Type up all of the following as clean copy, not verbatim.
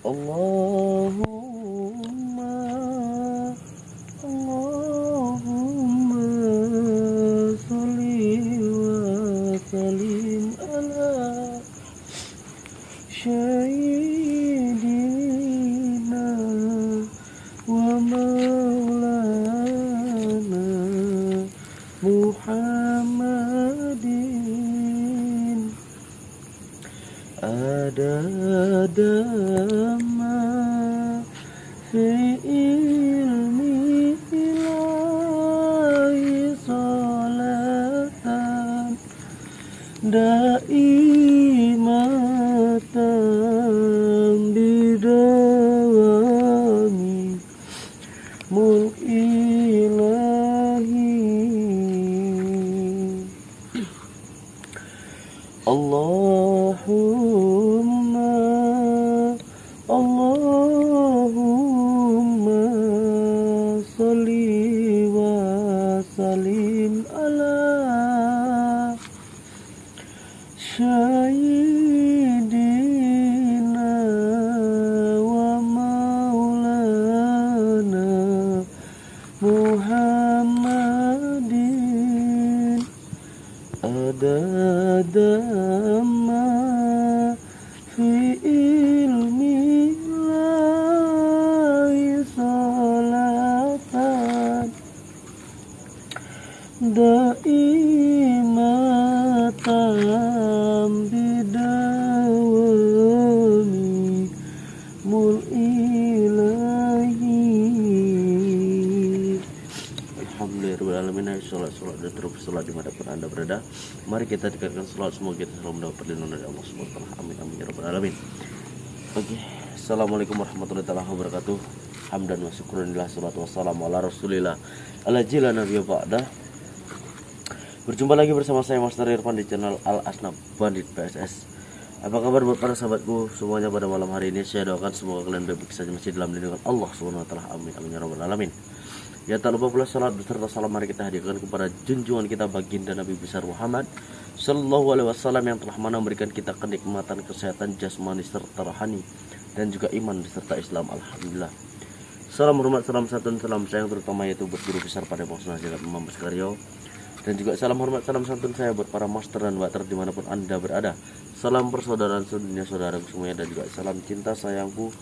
Allahumma Allahumma sholli wa sallim ala sayyidina wa maulana Muhammadin adada ma fi ilmi ilahi salatan daimatan bidawami mul ilahi Allahumma Allahumma sholli wa sallim ala sayyidina wa maulana Muhammadin adada ma fi ilmi lahi salatan daimatan bidawami mul ilahi. Alhamdulillahirrahmanirrahim. Sholat dan terus sholat dimanapun anda berada. Mari kita dekatkan sholat, semoga kita selalu mendapat perlindungan dari Allah Subhanahu wa taala. Amin amin ya rabbal alamin. Oke, assalamualaikum warahmatullahi wabarakatuh. Hamdan wa syukranillah, salatu wassalamu ala rasulillah ala jila nabiyya ba'da. Berjumpa lagi bersama saya Master Irfan di channel Al Asnab Bandit PSS. Apa kabar buat para sahabatku semuanya pada malam hari ini? Saya doakan semoga kalian baik-baik saja, masih dalam lindungan Allah Subhanahu wa taala. Amin amin ya rabbal alamin. Ya, tak lupa pula salat beserta salam mari kita hadirkan kepada junjungan kita baginda Nabi besar Muhammad sallallahu alaihi wasallam yang telah memberikan kita kenikmatan kesehatan jasmani serta rohani dan juga iman beserta Islam. Alhamdulillah. Salam hormat, salam santun, salam sayang terutama yaitu buat guru besar pada Maksudna Jagat Imam Beskaryo. Dan juga salam hormat, salam santun saya buat para master dan water dimanapun anda berada. Salam persaudaraan sedunia saudaraku semuanya, dan juga salam cinta sayangku,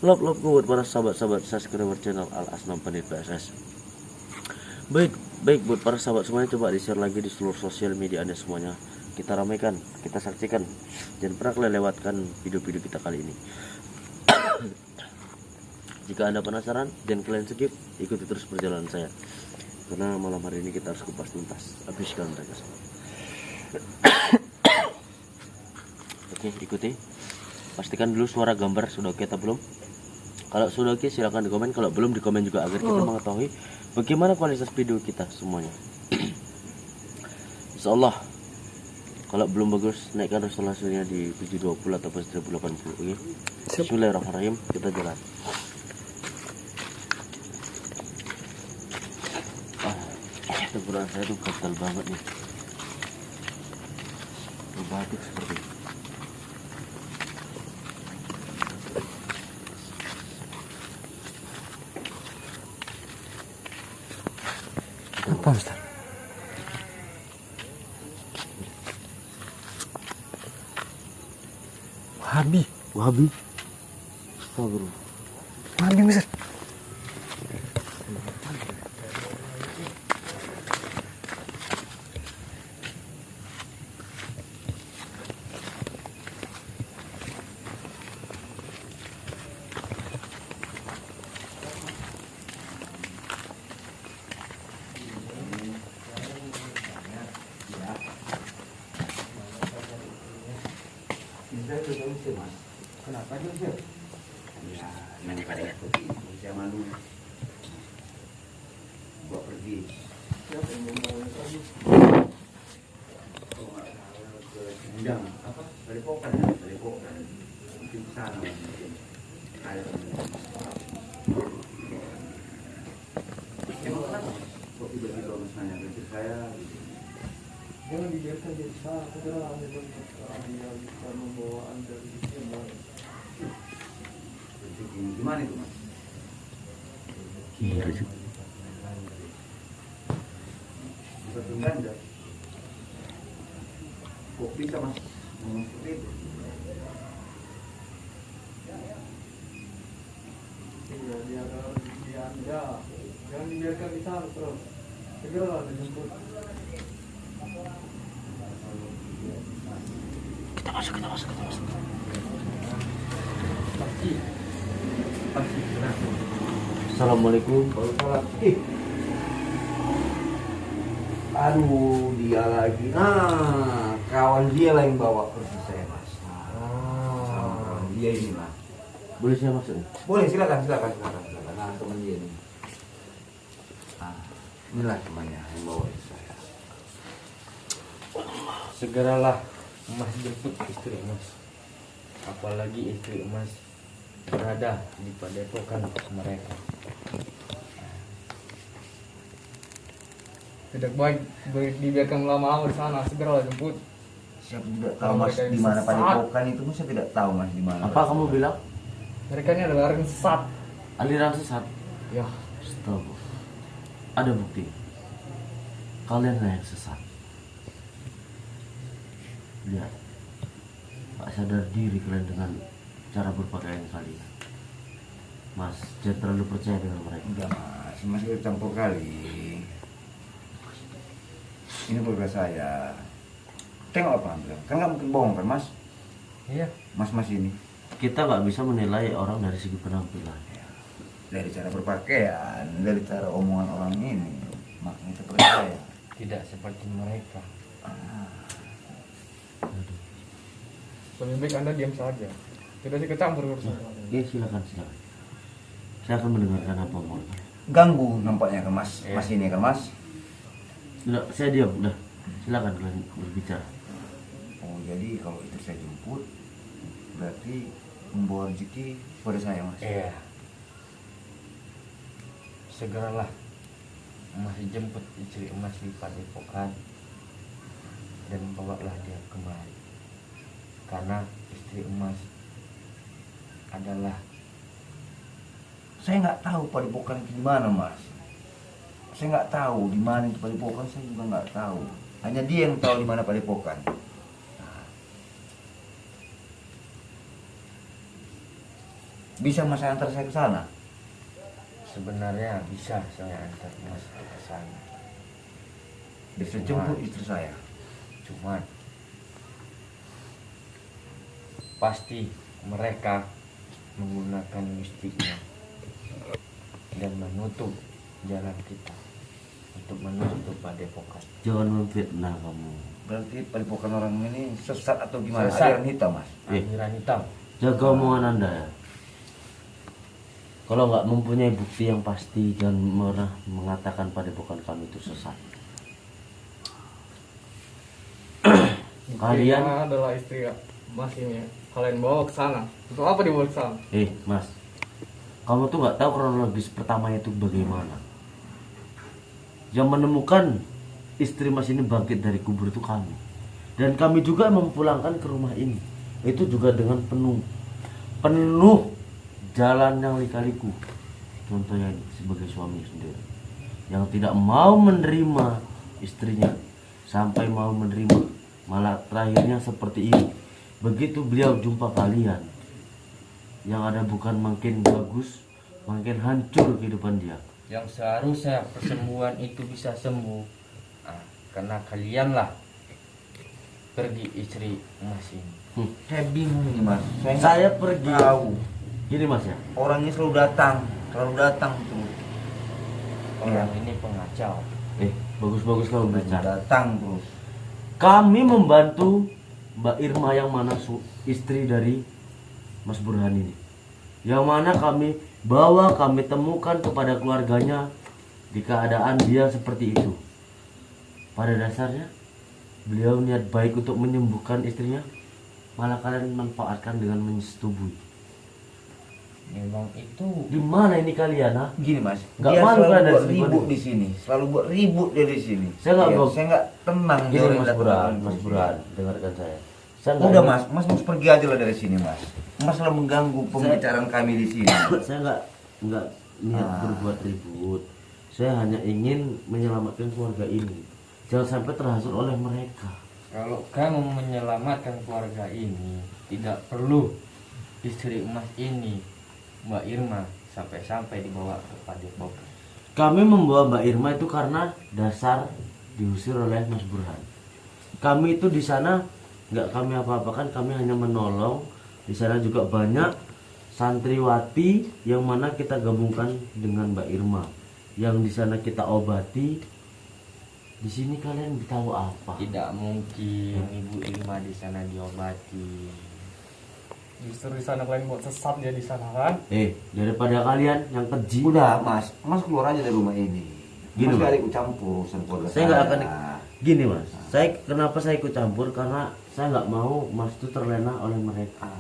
love buat para sahabat-sahabat subscriber channel Al Asnab Bandit PSS. Baik buat para sahabat semuanya, coba di share lagi di seluruh sosial media anda semuanya. Kita ramaikan, kita saksikan, jangan pernah kalian lewatkan video-video kita kali ini. Jika anda penasaran, jangan kalian skip, ikuti terus perjalanan saya, karena malam hari ini kita harus kupas tuntas, habiskan mereka semua. Oke, ikuti, pastikan dulu suara gambar sudah oke atau belum. Kalau sudah oke silahkan di komen, kalau belum di komen juga agar kita mengetahui bagaimana kualitas video kita semuanya. Insyaallah kalau belum bagus naikkan resolusinya di 720 atau 1080. Oke. Bismillahirrahmanirrahim, kita jalan. Tenggorokan saya tuh gatal banget nih, batuk seperti ini. Apa Ustaz? Wahabi. Astagfirullah. Wahabi Ustaz. Kenapa dia? Ya, mana pada saya malu. Buat pergi. Siapa yang membawa kamu? Undang apa? Dari pokan. Mungkin sana. Ada. Kok tiba-tiba nanya ke saya? Jangan dibiarkan jadi salah. Segera ambil orang yang bisa membawa anda di sini. Gimana itu mas? Iya sih. Satu ganja. Kok bisa mas ngomong seperti itu? Iya, dia jangan dibiarkan di sana terus. Segeralah dijemput. Kita masuk. Pasti kenapa? Assalamualaikum. Waalaikumsalam. Aduh, dia lagi. Kawan dia lah yang bawa kursi saya mas. Sama kawan dia ini lah. Boleh saya masuk? Boleh, silakan. Nah, teman dia ini. Inilah temannya yang bawa saya. Segeralah Mas jemput istri Mas. Apalagi istri Mas berada di padepokan mereka. Tidak baik dibiarkan lama-lama di sana. Segeralah jemput. Siapa tidak tahu mas di mana padepokan itu, saya tidak tahu mas di mana. Apa kamu bilang? Mereka ini adalah orang sesat. Aliran sesat. Ya, Stop. Ada bukti. Kalian yang sesat. Lihat. Tak sadar diri kalian dengan cara berpakaian kalian. Mas, jangan terlalu percaya dengan mereka. Enggak mas udah campur kali. Ini keluarga saya. Tengok apa bilang? Kan nggak mungkin bohong kan mas? Iya. Mas ini Kita nggak bisa menilai orang dari segi penampilan. dari cara berpakaian, dari cara omongan orang ini, makanya kita percaya. Tidak seperti mereka. lebih baik Anda diam saja. Tidak sih kecampur urusan. Ya silakan. Saya akan mendengarkan apa mau. Ganggu nampaknya kan mas, Iya. mas ini kan mas. Udah, saya diam. Udah, silakan kalian berbicara. Oh jadi kalau itu saya jemput, berarti membawa rezeki pada saya mas. Iya. Segeralah Mas jemput istri Mas di padepokan dan bawalah dia kemari. Karena istri Mas adalah Saya nggak tahu padepokan itu di mana mas. Saya nggak tahu di mana itu padepokan, saya juga nggak tahu. Hanya dia yang tahu di mana padepokan. Bisa mas antar saya ke sana? sebenarnya bisa saya antar Mas ke sana. Bisa jemput istri saya. Cuman pasti mereka menggunakan mistiknya dan menutup jalan kita untuk menuju ke padepokan. Jangan memfitnah kamu. Berarti padepokan orang ini sesat atau gimana? Sesat. Aliran hitam mas. Aliran hitam. Jaga omongan Anda ya. Kalau nggak mempunyai bukti yang pasti, jangan pernah mengatakan padepokan kami itu sesat. Kalian Istrinya adalah istri Mas ini. Kalian bawa ke sana. Untuk apa dibawa ke sana? Mas, kamu tuh nggak tahu kronologis pertama itu bagaimana. Yang menemukan istri Mas ini bangkit dari kubur itu kami, dan kami juga memulangkan ke rumah ini. Itu juga dengan penuh jalan yang lika-liku. Contohnya ini, sebagai suami sendiri yang tidak mau menerima istrinya, sampai mau menerima, malah terakhirnya seperti ini. Begitu beliau jumpa kalian, yang ada bukan makin bagus, makin hancur kehidupan dia. Yang seharusnya kesembuhan itu bisa sembuh, karena kalianlah pergi istri Mas ini. Saya bingung nih mas. Saya pergi. Tahu. Gini Mas ya, Orangnya selalu datang terus. Orang ini pengacau. bagus-bagus kalau bicara. Datang terus. Kami membantu Mbak Irma yang mana istri dari Mas Burhan ini, yang mana kami bawa, kami temukan kepada keluarganya di keadaan dia seperti itu. Pada dasarnya beliau niat baik untuk menyembuhkan istrinya, malah kalian manfaatkan dengan menyetubuhi. Memang itu Di mana ini kalian, ha? Gini mas, Nggak dia malu selalu kan dari buat segi ribut kode? di sini, selalu buat ribut dia di sini. Saya nggak Iya, mau- saya nggak tenang. dia Gini orang Mas datang Burhan, ke Mas sini. Burhan, dengarkan saya. Saya nggak Udah ingin- mas, mas pergi aja lah dari sini mas. Mas selalu mengganggu pembicaraan kami di sini. Saya nggak niat berbuat ribut. Saya hanya ingin menyelamatkan keluarga ini. Jangan sampai terhasut oleh mereka. Kalau kamu menyelamatkan keluarga ini, tidak perlu istri emas ini, Mbak Irma, sampai-sampai dibawa ke Padepokan. Kami membawa Mbak Irma itu karena dasar diusir oleh Mas Burhan. Kami itu di sana nggak kami apa-apakan, kami hanya menolong. Di sana juga banyak santriwati yang mana kita gabungkan dengan Mbak Irma. Yang di sana kita obati. Di sini kalian tahu apa? Tidak mungkin Ibu Irma di sana diobati. Justru di sana kalian buat sesat dia di sana kan? Daripada kalian yang keji. Udah mas, mas keluar aja dari rumah ini. Gini, Mas Mas. gak ikut campur urusan keluarga Saya nggak akan gini mas. Kenapa saya ikut campur? Karena saya nggak mau mas itu terlena oleh mereka.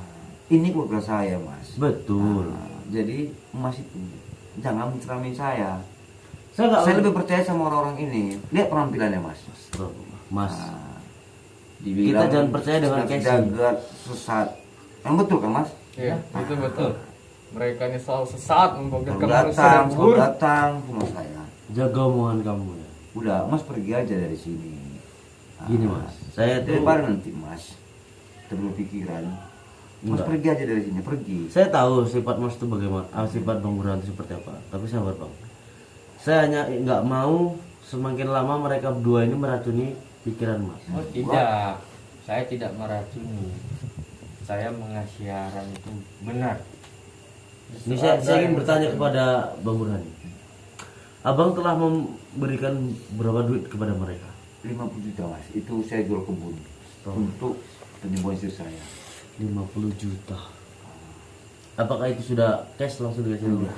Ini keluarga saya mas. Betul. Jadi mas itu jangan menceramain saya. Saya nggak. Saya lebih percaya sama orang-orang ini. Lihat penampilannya mas. Mas. Dibilang Kita jangan percaya dengan sedang casing. jagat, sesat. Yang betul kan mas? Iya, itu betul. Mereka ini selalu sesat, membangkitkan manusia Datang, dari kubur. datang sama saya. Jaga omongan kamu ya. Udah, mas pergi aja dari sini. Gini mas, saya tuh Daripada nanti mas berpikiran, mas Enggak. pergi aja dari sini, pergi. saya tahu sifat mas itu bagaimana, sifat Bang Burhan itu seperti apa. Tapi sabar bang. Saya hanya nggak mau semakin lama mereka berdua ini meracuni pikiran mas. Oh tidak, saya tidak meracuni. Saya mengasih arahan itu benar. Ini saya ingin bertanya kepada Bang Burhan. Abang telah memberikan berapa duit kepada mereka? 50 juta mas, itu saya jual kebun untuk penyembuhan istri saya. 50 juta. Apakah itu sudah cash langsung dikasih dia?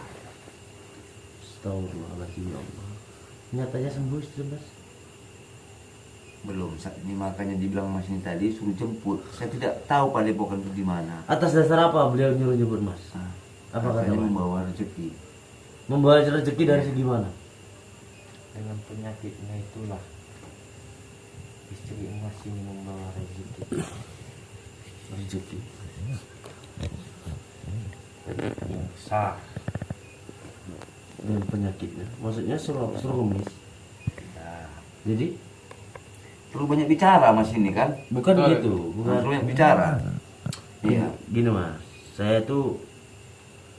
Astagfirullahaladzim ya Allah. Nyatanya sembuh itu mas? Belum, saat ini makanya dibilang mas ini tadi suruh jemput. Saya tidak tahu padepokan itu di mana. Atas dasar apa beliau nyuruh jemput mas? Apa kata Katanya mas? membawa rezeki. Membawa rezeki dari segi mana? Dengan penyakitnya itulah istri emas ini membawa rezeki. Rezeki. Yang besar. Dan penyakitnya. Maksudnya suruh ngemis. Nah, Jadi Terlalu banyak bicara mas ini kan? bukan Betul. gitu, bukan. Terlalu banyak bicara. Iya. Gini mas, saya tuh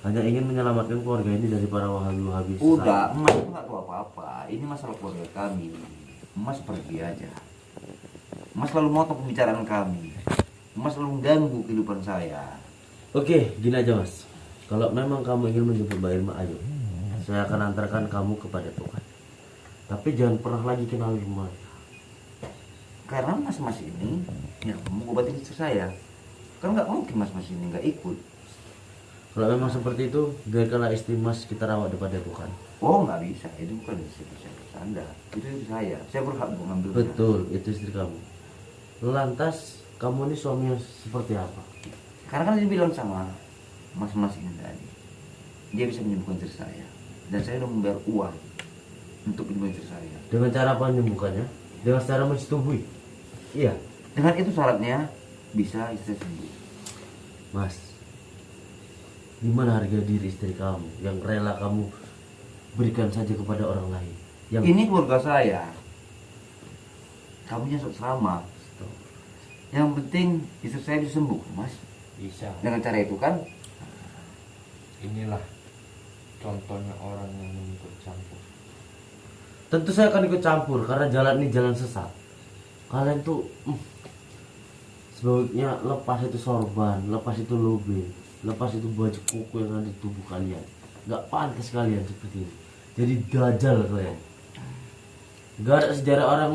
hanya ingin menyelamatkan keluarga ini dari para wahabi sesat. Udah, mas itu nggak tahu apa-apa. Ini masalah keluarga kami. Mas pergi aja. Mas selalu motong pembicaraan kami. Mas selalu mengganggu kehidupan saya. Oke, gini aja mas. Kalau memang kamu ingin menjemput Mbak Irma, ayo. Saya akan antarkan kamu kepada Tuhan. Tapi jangan pernah lagi kenal rumah. Karena mas-mas ini yang mengobati istri saya. Kan nggak mungkin mas-mas ini nggak ikut. Kalau memang seperti itu, biarkanlah istri mas kita rawat depan Tuhan. Oh nggak bisa, itu bukan istri saya bercanda. Itu istri saya berhak untuk ngambilnya. Betul, itu istri kamu. Lantas, kamu ini suami yang seperti apa? Karena kan dia bilang sama mas-mas ini tadi, dia bisa menyembuhkan istri saya. Dan saya udah membayar uang untuk menyembuhkan istri saya. Dengan cara apa menyembuhkannya? Dengan cara mensetubui. Iya, Dengan itu syaratnya bisa istri sembuh. mas. Gimana harga diri istri kamu yang rela kamu berikan saja kepada orang lain? Yang Ini keluarga saya. Kamunya sok selama. Yang penting istri saya bisa sembuh, mas. bisa. Dengan cara itu kan? Inilah contohnya orang yang ikut campur. tentu saya akan ikut campur karena jalan ini jalan sesat. Kalian tuh sebaiknya lepas itu sorban, lepas itu lobe, lepas itu baju kuku yang ada di tubuh kalian. Gak pantas kalian seperti ini. Jadi dajal kalian. Gak ada sejarah orang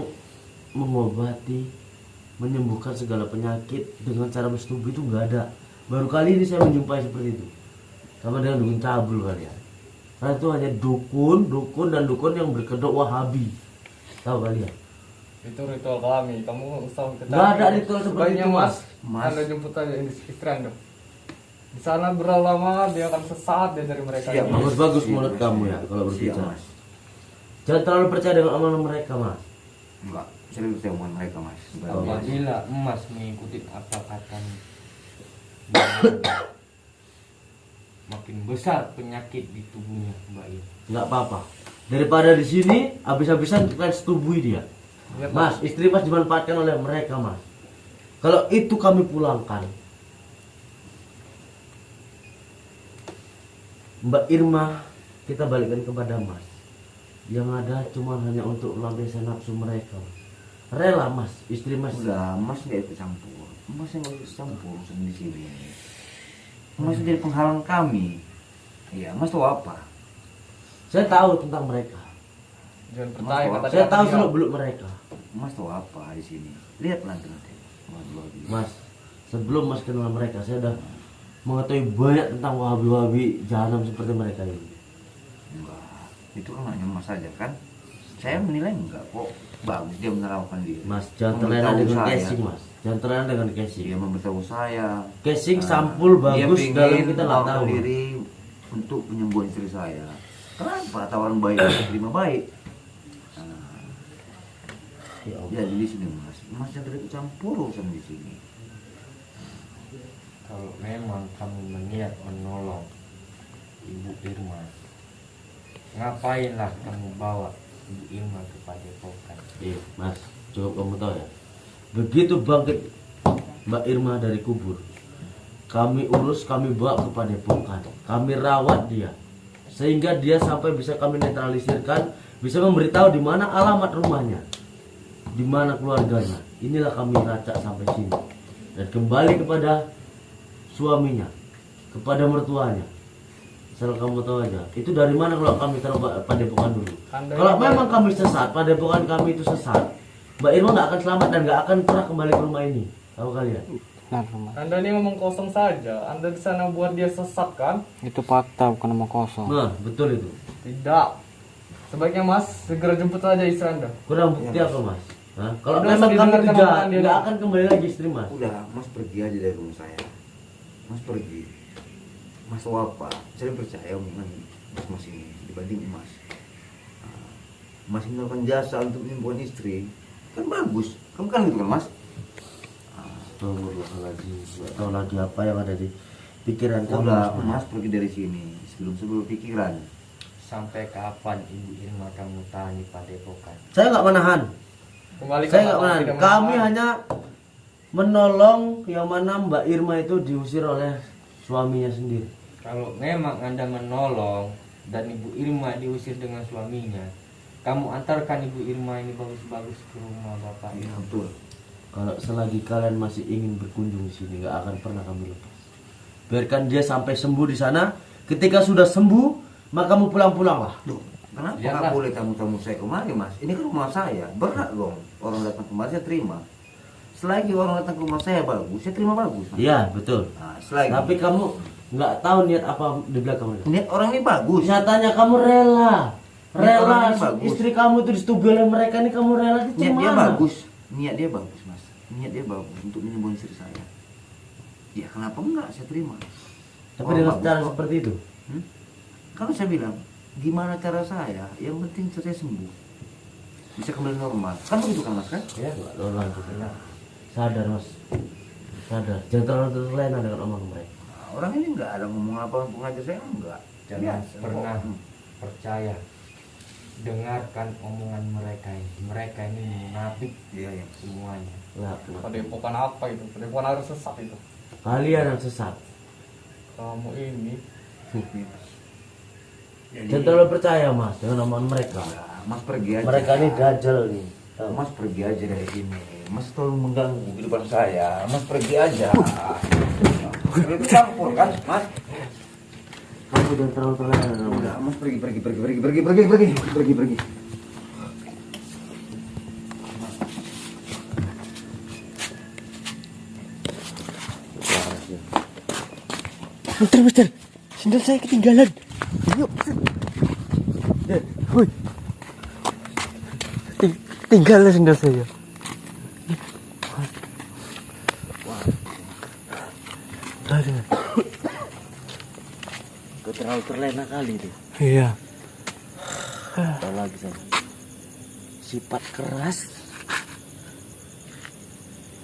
mengobati, menyembuhkan segala penyakit dengan cara bersetubuh itu gak ada. Baru kali ini saya menjumpai seperti itu. Sama dengan dukun cabul kalian. Karena itu hanya dukun yang berkedok wahabi. Tahu kalian? Itu ritual kami. Kamu usah kita. Nggak ada ritual seperti Sebaiknya itu, mas. Mas. Anda jemput aja istri Anda. Di sana berlama dia akan sesat dia dari mereka. Siap, ini. Mas. Bagus Siap, mulut Mas. kamu ya kalau Siap, berbicara. mas. Jangan terlalu percaya dengan omongan mereka mas. Enggak. Saya lebih percaya omongan mereka mas. Apabila emas mengikuti apa kata makin besar penyakit di tubuhnya Mbak Ir. Nggak apa-apa. Daripada di sini habis-habisan kita setubui dia. Mas, istri mas dimanfaatkan oleh mereka mas. Kalau itu kami pulangkan, Mbak Irma kita balikkan kepada mas. Yang ada cuma hanya untuk melampiaskan nafsu mereka. Rela mas, istri mas. Udah, mas nggak ikut campur. Mas yang nggak ikut campur urusan di sini. Mas jadi penghalang kami. Iya, mas tahu apa? Saya tahu tentang mereka. Jangan percaya kata Saya tahu dia. seluk beluk mereka. Mas tahu apa di sini? Lihat nanti. Mas, sebelum mas kenal mereka, saya udah mengetahui banyak tentang wahabi-wahabi jahanam seperti mereka ini. Enggak, itu kan hanya mas saja kan? Saya menilai enggak kok. Bagus dia menerangkan diri. Mas, jangan terlena Memberitahu dengan saya. casing mas. Jangan terlena dengan casing. Dia memberitahu saya. Casing Nah, sampul dia bagus pengen dalam kita nggak menawarkan tahu. diri untuk penyembuhan istri saya. Kenapa tawaran baik saya terima baik? Nah, Ya Allah. jadi di sini mas, mas yang tidak ikut campur urusan di sini. Kalau memang kamu berniat menolong Ibu Irma, ngapainlah kamu bawa Ibu Irma ke Padepokan? Iya, mas, cukup kamu tahu ya. Begitu bangkit Mbak Irma dari kubur, kami urus, kami bawa ke Padepokan, kami rawat dia, sehingga dia sampai bisa kami netralisirkan, bisa memberitahu di mana alamat rumahnya, di mana keluarganya. Inilah kami lacak sampai sini dan kembali kepada suaminya, kepada mertuanya. Asal kamu tahu aja, itu dari mana kalau kami taruh Padepokan dulu. Anda Kalau ini memang kami sesat, Padepokan kami itu sesat, Mbak Irma nggak akan selamat dan nggak akan pernah kembali ke rumah ini. Tahu kalian? Anda ini ngomong kosong saja. Anda di sana buat dia sesat kan? Itu fakta bukan omong kosong. Nah, betul itu. Tidak. Sebaiknya Mas segera jemput saja istri Anda. Kurang bukti apa mas? Hah? Kalau Udah, memang usah kami itu didengarkan jahat, omongan dia, nggak Bang. akan kembali lagi istri mas. Udah, mas pergi aja dari rumah saya. Mas pergi. Mas tahu apa? Saya percaya omongan mas ini dibanding mas. Nah, mas melakukan jasa untuk menyembuhkan istri, kan bagus. Kamu kan gitu kan mas? Astagfirullahaladzim. Nggak tahu lagi apa yang ada di pikiran kamu. Udah, Mas. mas pergi dari sini sebelum pikiran. Sampai kapan Ibu Irma kamu tahan di Padepokan? Saya nggak menahan. Kembali Saya nggak menahan. tidak Kami menahan. hanya menolong yang mana Mbak Irma itu diusir oleh suaminya sendiri. Kalau memang Anda menolong dan Ibu Irma diusir dengan suaminya, kamu antarkan Ibu Irma ini bagus-bagus ke rumah Bapak. Iya betul. Kalau selagi kalian masih ingin berkunjung di sini, nggak akan pernah kami lepas. Biarkan dia sampai sembuh di sana. Ketika sudah sembuh, maka kamu pulang-pulanglah. Loh, kenapa Lihatlah. nggak boleh tamu-tamu saya kemari mas? Ini kan rumah saya, berat dong. Orang datang kemari saya terima. Selagi orang datang ke rumah saya bagus, saya terima bagus. Mas. Iya, betul. Nah, selagi Tapi kamu nggak tahu niat apa di belakang mereka. niat orang ini bagus. Nyatanya kamu rela. Niat orang Rela ini bagus. istri kamu itu disetubui oleh mereka ini, kamu rela itu Niat dia gimana? bagus. Niat dia bagus mas. Niat dia bagus untuk menyembuhkan istri saya. Ya kenapa enggak saya terima? Tapi Orang dengan bagus cara kok. seperti itu. Kalau saya bilang, gimana cara saya? Yang penting saya sembuh, bisa kembali normal. Kan begitu kan mas kan? Ya, nggak normal gitu. Sadar mas. Sadar. Jangan terlalu terlena dengan omongan mereka. Nah, orang ini enggak ada ngomong apa untuk ngajar saya enggak. Jangan Biasa pernah kok. percaya. Dengarkan omongan mereka ini. Mereka ini munafik Iya ya. semuanya. Nggak, kenapa? Padepokan apa itu? Padepokan harus sesat itu. Kalian yang sesat. Kamu ini Jadi, Jangan terlalu percaya mas dengan omongan mereka. ya, mas pergi aja. Mereka ini dajjal nih. Tahu? Mas pergi aja dari sini. Mas terlalu mengganggu kehidupan saya. Mas pergi aja. Itu campur kan, Mas? Kamu jangan terlalu terlena dengan omongan. Udah, Mas pergi. Mister, sendal saya ketinggalan. Yuk. Woi. Tinggal sendal saya. Aduh. Kau terlalu terlena kali tuh. Iya. Tahu lagi sama. Sifat keras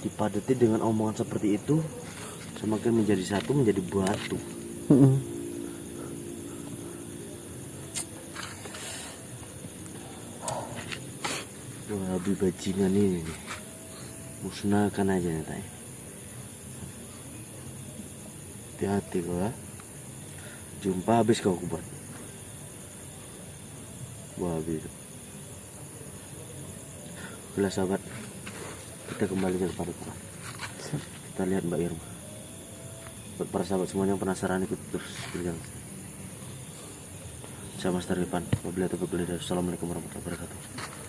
dipadati dengan omongan seperti itu, semakin menjadi satu, menjadi batu. Wahabi bajingan ini nih, musnahkan aja nih tay. Hati-hati kau ya, jumpa habis kau kubuat. Wahabi itu. Bila sahabat, kita kembali kepada Quran. Kita lihat Mbak Irma. Buat para sahabat semuanya yang penasaran, ikut terus berjalan. Saya Mas Taripan. Wabillahi taufiq wal hidayah. Assalamualaikum warahmatullahi wabarakatuh.